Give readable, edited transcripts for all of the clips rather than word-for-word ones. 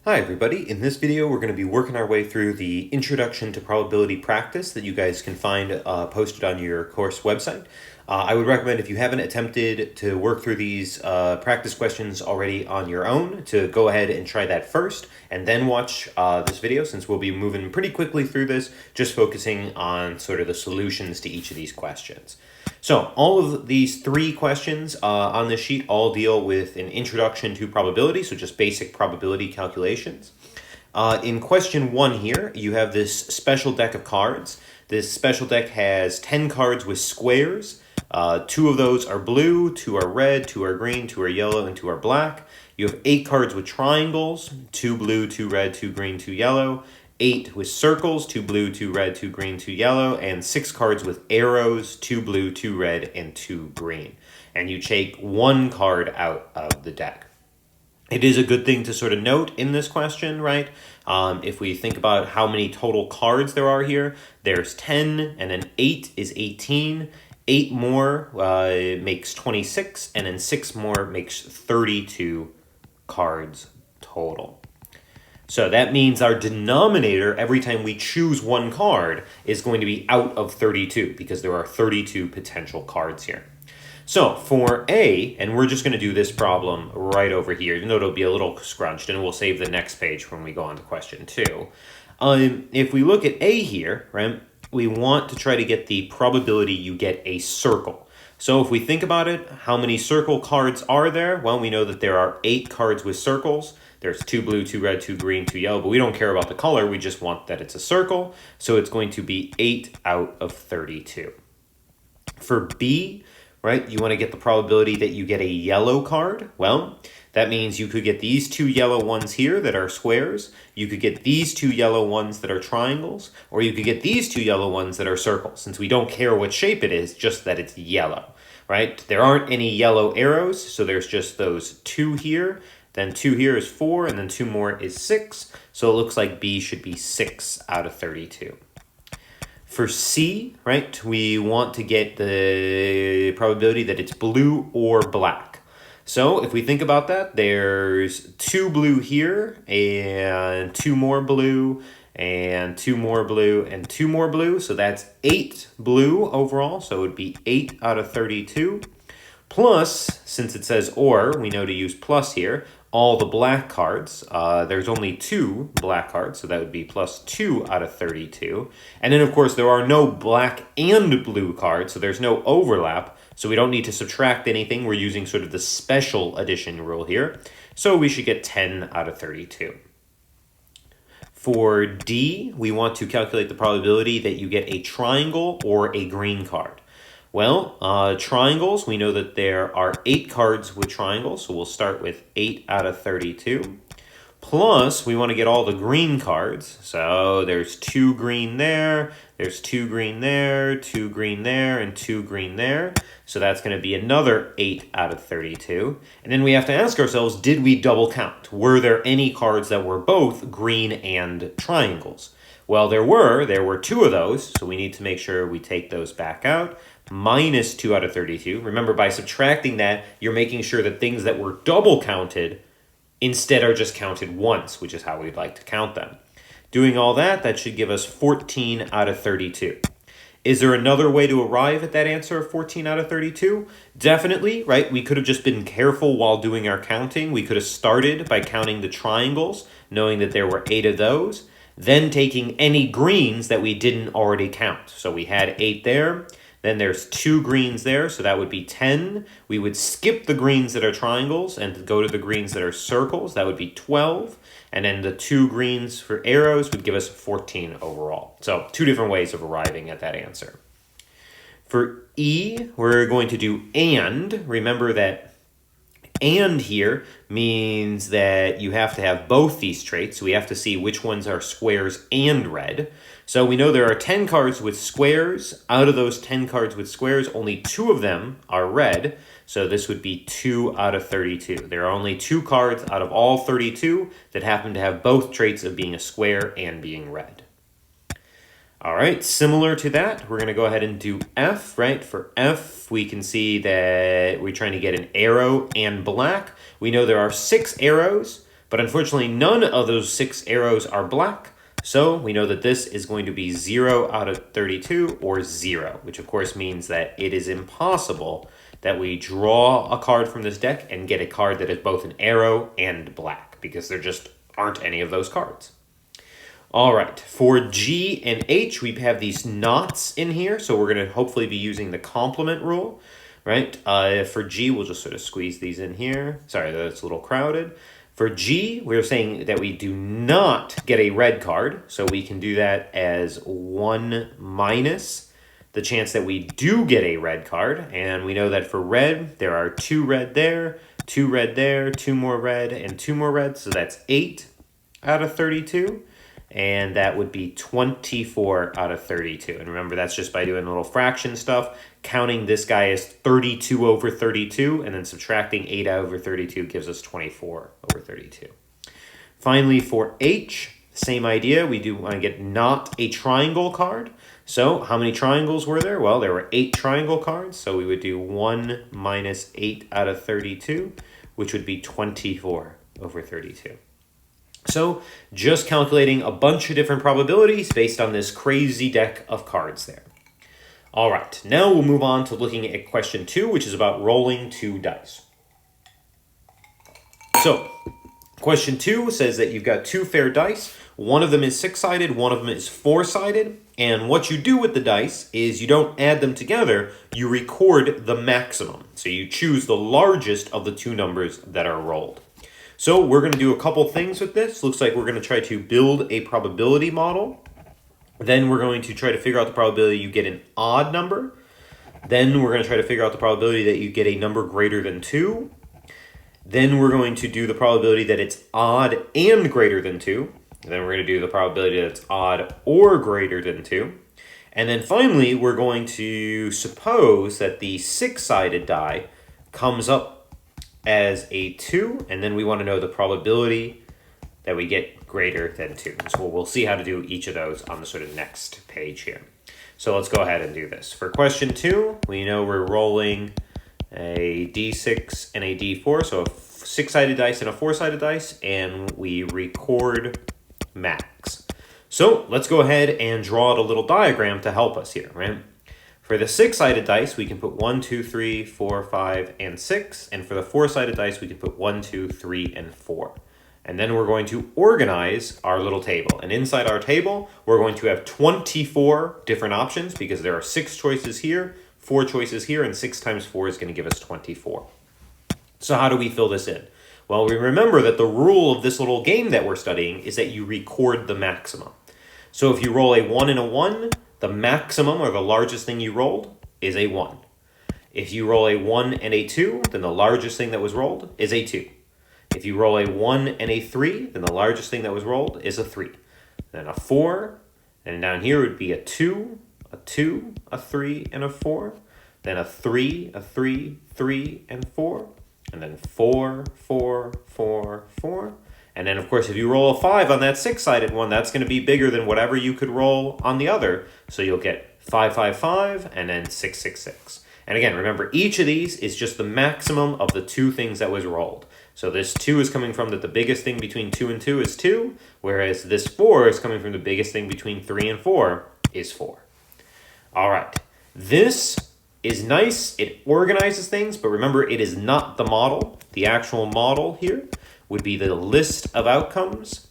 Hi everybody, in this video we're going to be working our way through the Introduction to Probability Practice that you guys can find posted on your course website. I would recommend, if you haven't attempted to work through these practice questions already on your own, to go ahead and try that first and then watch this video, since we'll be moving pretty quickly through this, just focusing on sort of the solutions to each of these questions. So all of these three questions on this sheet all deal with an introduction to probability, so just basic probability calculations. In question 1 here, you have this special deck of cards. This special deck has 10 cards with squares. 2 of those are blue, 2 are red, 2 are green, 2 are yellow, and 2 are black. You have 8 cards with triangles, 2 blue, 2 red, 2 green, 2 yellow. 8 with circles, 2 blue, 2 red, 2 green, 2 yellow, and 6 cards with arrows, 2 blue, 2 red, and 2 green. And you take 1 card out of the deck. It is a good thing to sort of note in this question, right? If we think about how many total cards there are here, there's 10, and then 8 is 18. 8 more makes 26, and then 6 more makes 32 cards total. So that means our denominator, every time we choose 1 card, is going to be out of 32, because there are 32 potential cards here. So for A, and we're just going to do this problem right over here, even though it'll be a little scrunched, and we'll save the next page when we go on to question 2. If we look at A here, right, we want to try to get the probability you get a circle. So if we think about it, how many circle cards are there? Well, we know that there are 8 cards with circles. There's 2 blue, 2 red, 2 green, 2 yellow, but we don't care about the color. We just want that it's a circle. So it's going to be 8 out of 32. For B, right, you want to get the probability that you get a yellow card. Well, that means you could get these 2 yellow ones here that are squares. You could get these 2 yellow ones that are triangles, or you could get these 2 yellow ones that are circles, since we don't care what shape it is, just that it's yellow, right? There aren't any yellow arrows, so there's just those 2 here. Then 2 here is 4, and then 2 more is 6. So it looks like B should be 6 out of 32. For C, right, we want to get the probability that it's blue or black. So if we think about that, there's 2 blue here, and 2 more blue, and 2 more blue, and 2 more blue. So that's 8 blue overall, so it would be 8 out of 32. Plus, since it says or, we know to use plus here, all the black cards. There's only 2 black cards, so that would be plus 2 out of 32. And then, of course, there are no black and blue cards, so there's no overlap, so we don't need to subtract anything. We're using sort of the special addition rule here. So we should get 10 out of 32. For D, we want to calculate the probability that you get a triangle or a green card. Well, triangles, we know that there are 8 cards with triangles, so we'll start with 8 out of 32. Plus, we want to get all the green cards, so there's 2 green there, there's 2 green there, 2 green there, and 2 green there. So that's going to be another 8 out of 32. And then we have to ask ourselves, did we double count? Were there any cards that were both green and triangles? Well, there were 2 of those, so we need to make sure we take those back out. Minus 2 out of 32. Remember, by subtracting that, you're making sure that things that were double counted instead are just counted once, which is how we'd like to count them. Doing all that, that should give us 14 out of 32. Is there another way to arrive at that answer of 14 out of 32? Definitely, right? We could have just been careful while doing our counting. We could have started by counting the triangles, knowing that there were 8 of those, then taking any greens that we didn't already count. So we had 8 there. Then there's 2 greens there, so that would be 10. We would skip the greens that are triangles and go to the greens that are circles. That would be 12. And then the 2 greens for arrows would give us 14 overall. So 2 different ways of arriving at that answer. For E, we're going to do and. Remember that and here means that you have to have both these traits. So we have to see which ones are squares and red. So we know there are 10 cards with squares. Out of those 10 cards with squares, only 2 of them are red. So this would be 2 out of 32. There are only 2 cards out of all 32 that happen to have both traits of being a square and being red. All right, similar to that, we're going to go ahead and do F, right? For F, we can see that we're trying to get an arrow and black. We know there are 6 arrows, But unfortunately, none of those 6 arrows are black. So we know that this is going to be 0 out of 32 or 0, which of course means that it is impossible that we draw a card from this deck and get a card that is both an arrow and black, because there just aren't any of those cards. All right, for G and H, we have these knots in here, so we're going to hopefully be using the complement rule, right? For G, we'll just sort of squeeze these in here. Sorry, that's a little crowded. For G, we're saying that we do not get a red card, so we can do that as 1 minus the chance that we do get a red card. And we know that for red, there are 2 red there, 2 red there, 2 more red, and 2 more red. So that's 8 out of 32. And that would be 24 out of 32. And remember, that's just by doing a little fraction stuff, counting this guy as 32 over 32, and then subtracting 8 over 32 gives us 24 over 32. Finally, for H, same idea. We do want to get not a triangle card. So how many triangles were there? Well, there were 8 triangle cards. So we would do 1 minus 8 out of 32, which would be 24 over 32. So just calculating a bunch of different probabilities based on this crazy deck of cards there. All right, now we'll move on to looking at question 2, which is about rolling 2 dice. So question 2 says that you've got 2 fair dice. One of them is 6-sided, one of them is 4-sided. And what you do with the dice is you don't add them together, you record the maximum. So you choose the largest of the 2 numbers that are rolled. So we're going to do a couple things with this. Looks like we're going to try to build a probability model. Then we're going to try to figure out the probability you get an odd number. Then we're going to try to figure out the probability that you get a number greater than 2. Then we're going to do the probability that it's odd and greater than 2. And then we're going to do the probability that it's odd or greater than 2. And then finally, we're going to suppose that the 6-sided die comes up as a 2. And then we want to know the probability that we get greater than 2. So we'll see how to do each of those on the sort of next page here. So let's go ahead and do this. For question 2, we know we're rolling a d6 and a d4. So a 6-sided dice and a 4-sided dice. And we record max. So let's go ahead and draw out a little diagram to help us here, right? For the 6-sided dice, we can put 1, 2, 3, 4, 5, and 6. And for the 4-sided dice, we can put 1, 2, 3, and 4. And then we're going to organize our little table. And inside our table, we're going to have 24 different options because there are 6 choices here, 4 choices here, and 6 times 4 is going to give us 24. So how do we fill this in? Well, we remember that the rule of this little game that we're studying is that you record the maximum. So if you roll a 1 and a 1, the maximum, or the largest thing you rolled, is a 1. If you roll a 1 and a 2, then the largest thing that was rolled is a 2. If you roll a 1 and a 3, then the largest thing that was rolled is a 3. Then a 4, and down here would be a 2, a 2, a 3, and a 4. Then a 3, a 3, 3, and 4. And then 4, 4, 4, 4. And then, of course, if you roll a 5 on that 6-sided one, that's going to be bigger than whatever you could roll on the other. So you'll get 5, 5, 5, and then 6, 6, 6. And again, remember, each of these is just the maximum of the 2 things that was rolled. So this 2 is coming from that the biggest thing between 2 and 2 is 2, whereas this 4 is coming from the biggest thing between 3 and 4 is 4. All right. This is nice. It organizes things, but remember, it is not the model. The actual model here would be the list of outcomes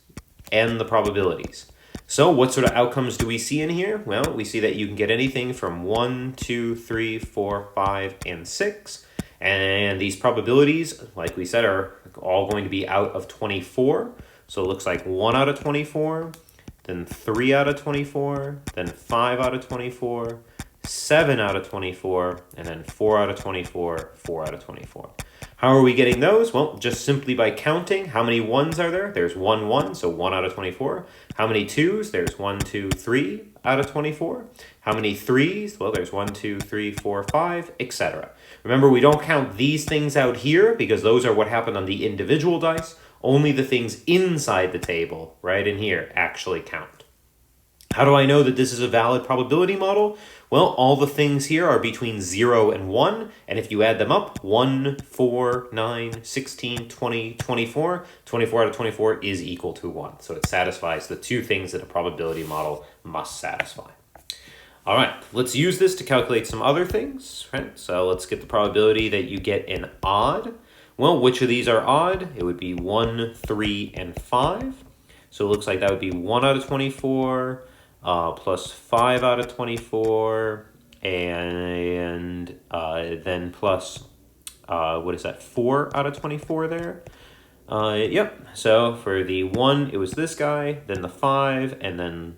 and the probabilities. So what sort of outcomes do we see in here? Well, we see that you can get anything from 1, 2, 3, 4, 5, and 6. And these probabilities, like we said, are all going to be out of 24. So it looks like 1 out of 24, then 3 out of 24, then 5 out of 24, 7 out of 24, and then 4 out of 24, 4 out of 24. How are we getting those? Well, just simply by counting. How many 1s are there? There's 1, 1, so 1 out of 24. How many 2s? There's 1, 2, 3 out of 24. How many 3s? Well, there's 1, 2, 3, 4, 5, etc. Remember, we don't count these things out here because those are what happened on the individual dice. Only the things inside the table, right in here, actually count. How do I know that this is a valid probability model? Well, all the things here are between 0 and 1, and if you add them up, 1, 4, 9, 16, 20, 24, 24 out of 24 is equal to 1. So it satisfies the two things that a probability model must satisfy. All right, let's use this to calculate some other things, right? So let's get the probability that you get an odd. Well, which of these are odd? It would be 1, 3, and 5. So it looks like that would be 1 out of 24, plus 5 out of 24, and then plus, what is that, 4 out of 24 there? Yep, so for the 1, it was this guy, then the 5, and then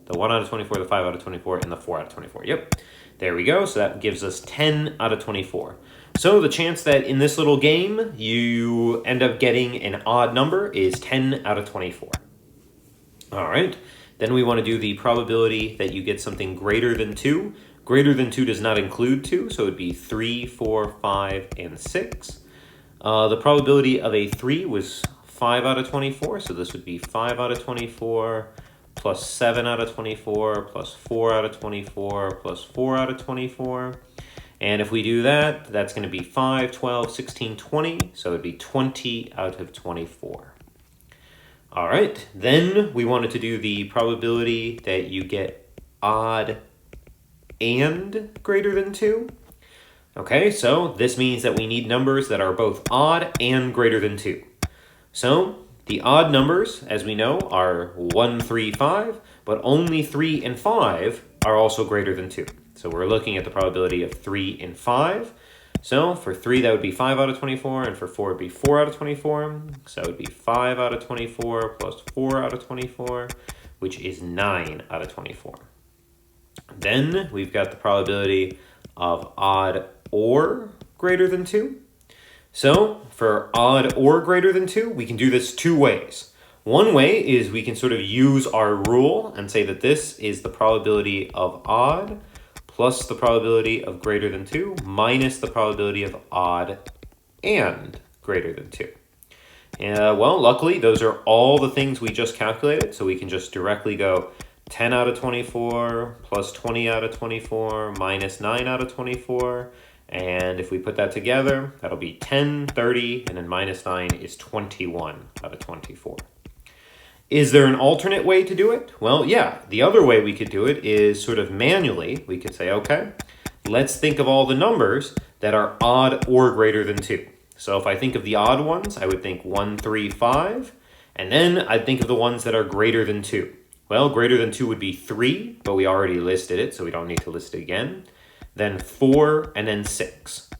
the 1 out of 24, the 5 out of 24, and the 4 out of 24. Yep, there we go. So that gives us 10 out of 24. So the chance that in this little game you end up getting an odd number is 10 out of 24. All right, then we want to do the probability that you get something greater than 2. Greater than 2 does not include 2, so it would be 3, 4, 5, and 6. The probability of a 3 was 5 out of 24, so this would be 5 out of 24, plus 7 out of 24, plus 4 out of 24, plus 4 out of 24. And if we do that, that's going to be 5, 12, 16, 20. So it would be 20 out of 24. All right, then we wanted to do the probability that you get odd and greater than 2. Okay, so this means that we need numbers that are both odd and greater than 2. So the odd numbers, as we know, are 1, 3, 5, but only 3 and 5 are also greater than 2. So we're looking at the probability of 3 and 5. So for 3, that would be 5 out of 24, and for 4, it would be 4 out of 24. So it would be 5 out of 24 plus 4 out of 24, which is 9 out of 24. Then we've got the probability of odd or greater than 2. So for odd or greater than 2, we can do this two ways. One way is we can sort of use our rule and say that this is the probability of odd plus the probability of greater than 2 minus the probability of odd and greater than 2. Well, luckily, those are all the things we just calculated, so we can just directly go 10 out of 24 plus 20 out of 24 minus 9 out of 24. And if we put that together, that'll be 10, 30, and then minus 9 is 21 out of 24. Is there an alternate way to do it? Well, yeah, the other way we could do it is sort of manually. We could say, okay, let's think of all the numbers that are odd or greater than 2. So if I think of the odd ones, I would think 1, 3, 5, and then I'd think of the ones that are greater than 2. Well, greater than 2 would be 3, but we already listed it, so we don't need to list it again. Then 4, and then 6.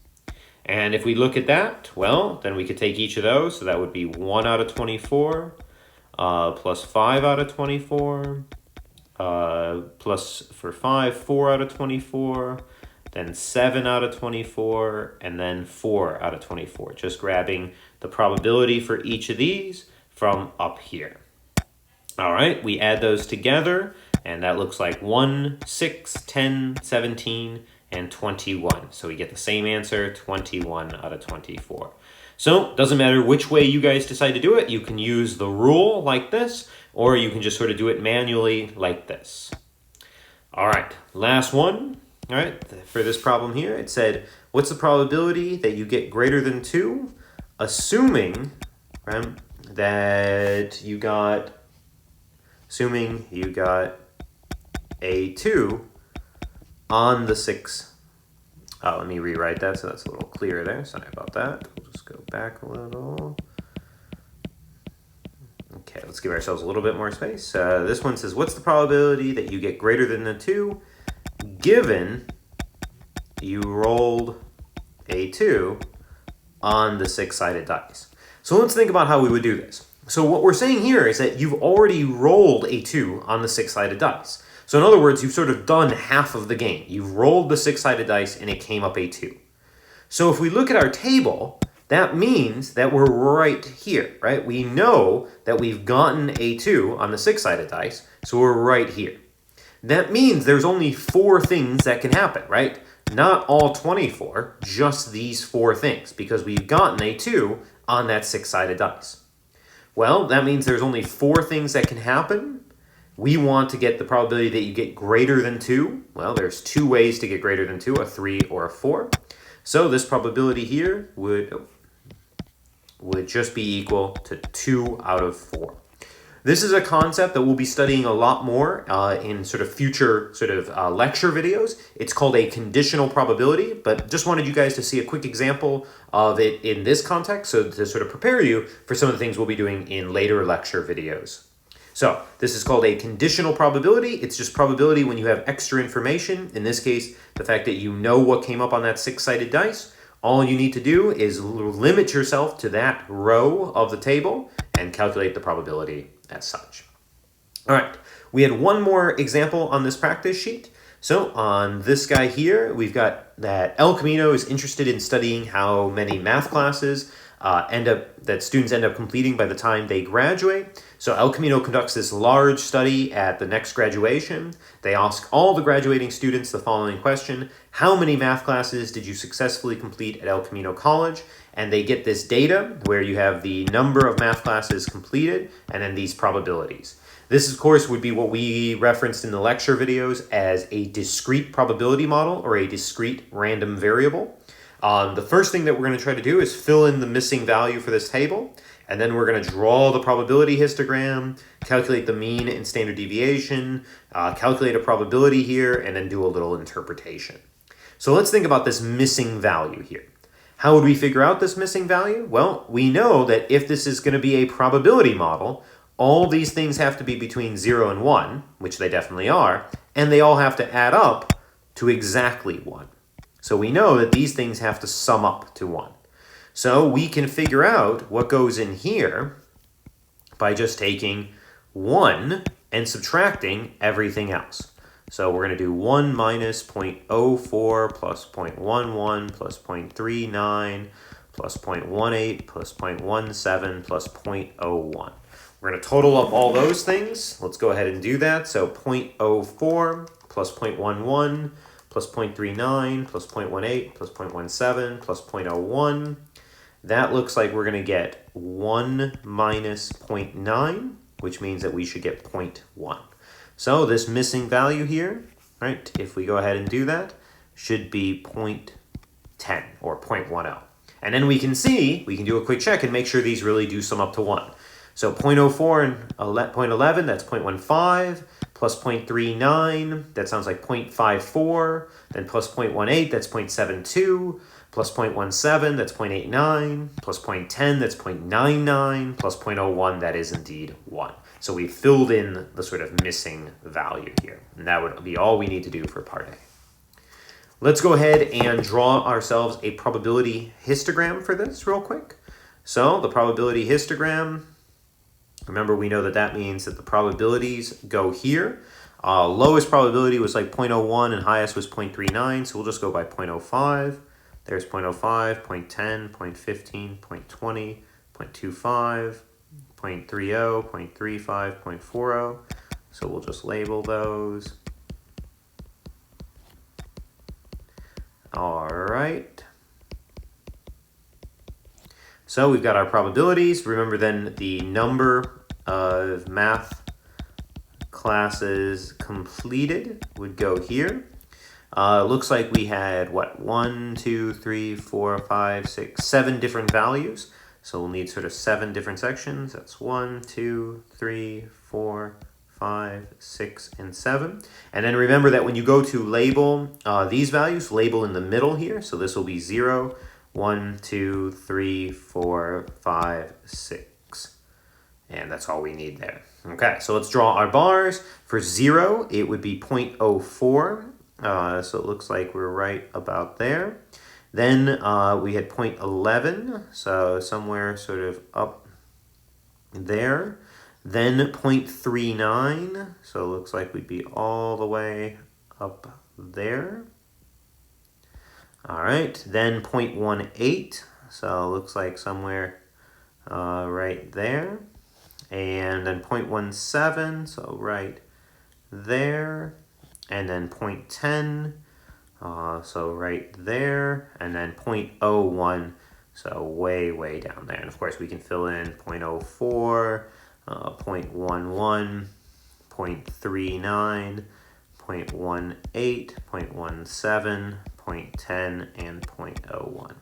And if we look at that, well, then we could take each of those. So that would be 1 out of 24, plus 5 out of 24, plus for 5, 4 out of 24, then 7 out of 24, and then 4 out of 24. Just grabbing the probability for each of these from up here. All right, we add those together, and that looks like 1, 6, 10, 17, and 21. So we get the same answer, 21 out of 24. So it doesn't matter which way you guys decide to do it. You can use the rule like this, or you can just sort of do it manually like this. All right, last one. All right, for this problem here, it said, what's the probability that you get greater than 2, assuming, right, that you got a 2 on the 6. Let me rewrite that so that's a little clearer there. Sorry about that. We'll just go back a little. Okay, let's give ourselves a little bit more space. This one says, what's the probability that you get greater than a 2 given you rolled a 2 on the 6-sided dice? So let's think about how we would do this. So what we're saying here is that you've already rolled a 2 on the 6-sided dice. So in other words, you've sort of done half of the game. You've rolled the 6-sided dice and it came up a 2. So if we look at our table, that means that we're right here, right? We know that we've gotten a 2 on the 6-sided dice, so we're right here. That means there's only 4 things that can happen, right? Not all 24, just these 4 things, because we've gotten a 2 on that 6-sided dice. Well, that means there's only 4 things that can happen. We want to get the probability that you get greater than 2. Well, there's 2 ways to get greater than 2, a 3 or a 4. So this probability here would just be equal to 2 out of 4. This is a concept that we'll be studying a lot more in sort of future lecture videos. It's called a conditional probability, but just wanted you guys to see a quick example of it in this context, so to sort of prepare you for some of the things we'll be doing in later lecture videos. So this is called a conditional probability. It's just probability when you have extra information. In this case, the fact that you know what came up on that 6-sided dice. All you need to do is limit yourself to that row of the table and calculate the probability as such. All right, we had one more example on this practice sheet. So on this guy here, we've got that El Camino is interested in studying how many math classes students end up completing by the time they graduate. So El Camino conducts this large study at the next graduation. They ask all the graduating students the following question: how many math classes did you successfully complete at El Camino College? And they get this data where you have the number of math classes completed and then these probabilities. This, of course, would be what we referenced in the lecture videos as a discrete probability model or a discrete random variable. The first thing that we're going to try to do is fill in the missing value for this table, and then we're going to draw the probability histogram, calculate the mean and standard deviation, calculate a probability here, and then do a little interpretation. So let's think about this missing value here. How would we figure out this missing value? Well, we know that if this is going to be a probability model, all these things have to be between 0 and 1, which they definitely are, and they all have to add up to exactly 1. So we know that these things have to sum up to 1. So we can figure out what goes in here by just taking 1 and subtracting everything else. So we're going to do 1 minus 0.04 plus 0.11 plus 0.39 plus 0.18 plus 0.17 plus 0.01. We're going to total up all those things. Let's go ahead and do that. So 0.04 plus 0.11 plus 0.39 plus 0.18 plus 0.17 plus 0.01. That looks like we're going to get 1 minus 0.9, which means that we should get 0.1. So this missing value here, right, if we go ahead and do that, should be 0.10 or 0.10. And then we can do a quick check and make sure these really do sum up to 1. So 0.04 and 0.11, that's 0.15, plus 0.39, that sounds like 0.54, then plus 0.18, that's 0.72, plus 0.17, that's 0.89, plus 0.10, that's 0.99, plus 0.01, that is indeed 1. So we filled in the sort of missing value here, and that would be all we need to do for part A. Let's go ahead and draw ourselves a probability histogram for this real quick. So the probability histogram, remember, we know that that means that the probabilities go here. Lowest probability was like 0.01 and highest was 0.39, so we'll just go by 0.05. There's 0.05, 0.10, 0.15, 0.20, 0.25, 0.30, 0.35, 0.40. So we'll just label those. All right. So we've got our probabilities. Remember then the number of math classes completed would go here. Looks like we had, 1, 2, 3, 4, 5, 6, 7 different values. So we'll need sort of 7 different sections. That's 1, 2, 3, 4, 5, 6, and 7. And then remember that when you go to label these values, label in the middle here. So this will be 0, 1, 2, 3, 4, 5, 6. And that's all we need there. Okay, so let's draw our bars. For 0, it would be 0.04. So it looks like we're right about there. Then we had 0.11, so somewhere sort of up there. Then 0.39, so it looks like we'd be all the way up there. All right, then 0.18, so it looks like somewhere right there. And then 0.17, so right there. And then 0.10, so right there. And then 0.01, so way, way down there. And of course, we can fill in 0.04, 0.11, 0.39, 0.18, 0.17, 0.10, and 0.01.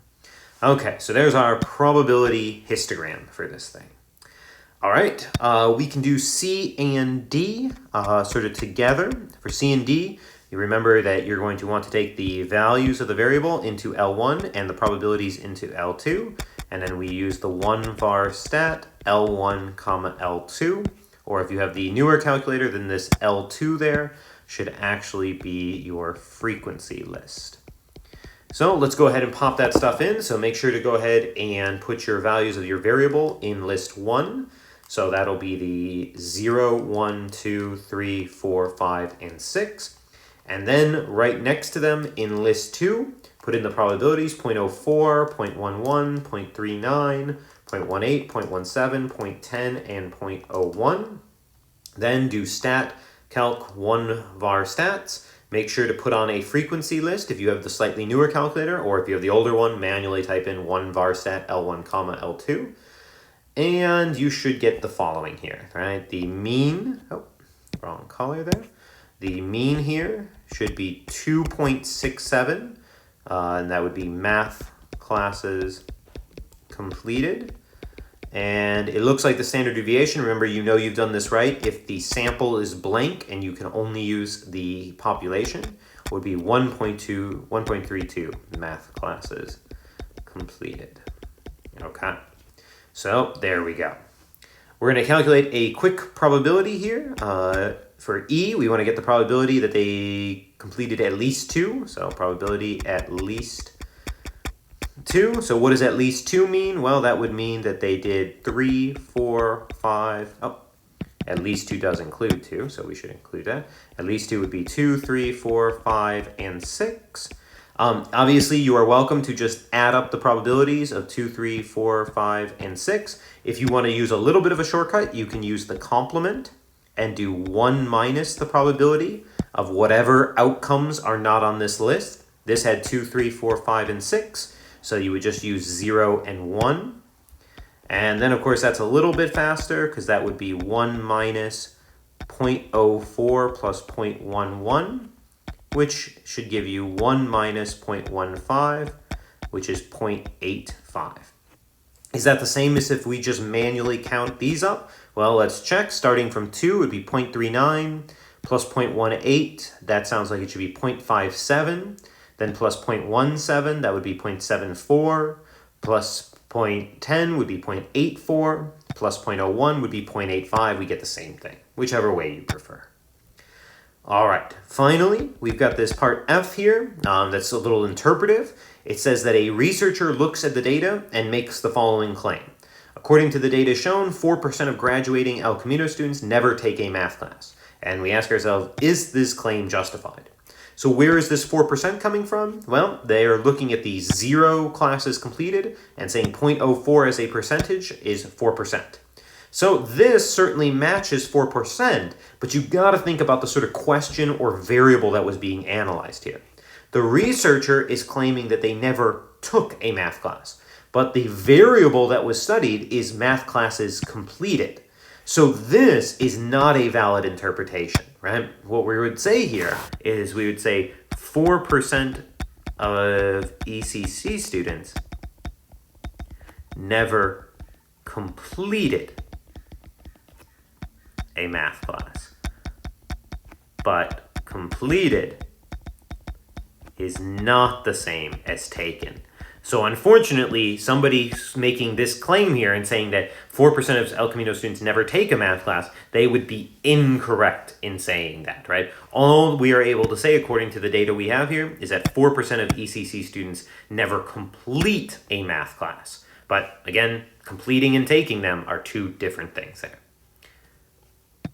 Okay, so there's our probability histogram for this thing. All right, we can do C and D sort of together. For C and D, you remember that you're going to want to take the values of the variable into L1 and the probabilities into L2. And then we use the 1 var stat L1 comma L2. Or if you have the newer calculator, then this L2 there should actually be your frequency list. So let's go ahead and pop that stuff in. So make sure to go ahead and put your values of your variable in list 1. So that'll be the 0, 1, 2, 3, 4, 5, and 6. And then right next to them in list 2, put in the probabilities 0.04, 0.11, 0.39, 0.18, 0.17, 0.10, and 0.01. Then do stat calc 1 var stats. Make sure to put on a frequency list if you have the slightly newer calculator, or if you have the older one, manually type in 1 var stat L1 comma L2. And you should get the following here, right? The mean, wrong color there. The mean here should be 2.67, and that would be math classes completed. And it looks like the standard deviation, remember, you know you've done this right. If the sample is blank and you can only use the population, would be 1.32 math classes completed. Okay, so there we go. We're going to calculate a quick probability here. For E, we want to get the probability that they completed at least 2. So probability at least 2. So what does at least 2 mean? Well, that would mean that they did 3, 4, 5. Oh, at least 2 does include 2, so we should include that. At least 2 would be 2, 3, 4, 5, and 6. Obviously, you are welcome to just add up the probabilities of 2, 3, 4, 5, and 6. If you want to use a little bit of a shortcut, you can use the complement and do 1 minus the probability of whatever outcomes are not on this list. This had 2, 3, 4, 5, and 6, so you would just use 0 and 1. And then, of course, that's a little bit faster because that would be 1 minus 0.04 plus 0.11, which should give you 1 minus 0.15, which is 0.85. Is that the same as if we just manually count these up? Well, let's check. Starting from 2 would be 0.39 plus 0.18. That sounds like it should be 0.57. Then plus 0.17, that would be 0.74. Plus 0.10 would be 0.84. Plus 0.01 would be 0.85. We get the same thing, whichever way you prefer. All right, finally, we've got this part F here that's a little interpretive. It says that a researcher looks at the data and makes the following claim. According to the data shown, 4% of graduating El Camino students never take a math class. And we ask ourselves, is this claim justified? So where is this 4% coming from? Well, they are looking at the 0 classes completed and saying 0.04 as a percentage is 4%. So this certainly matches 4%, but you've got to think about the sort of question or variable that was being analyzed here. The researcher is claiming that they never took a math class, but the variable that was studied is math classes completed. So this is not a valid interpretation, right? What we would say here is we would say 4% of ECC students never completed a math class, but completed is not the same as taken. So unfortunately, somebody making this claim here and saying that 4% of El Camino students never take a math class, they would be incorrect in saying that, right? All we are able to say, according to the data we have here, is that 4% of ECC students never complete a math class. But again, completing and taking them are two different things there.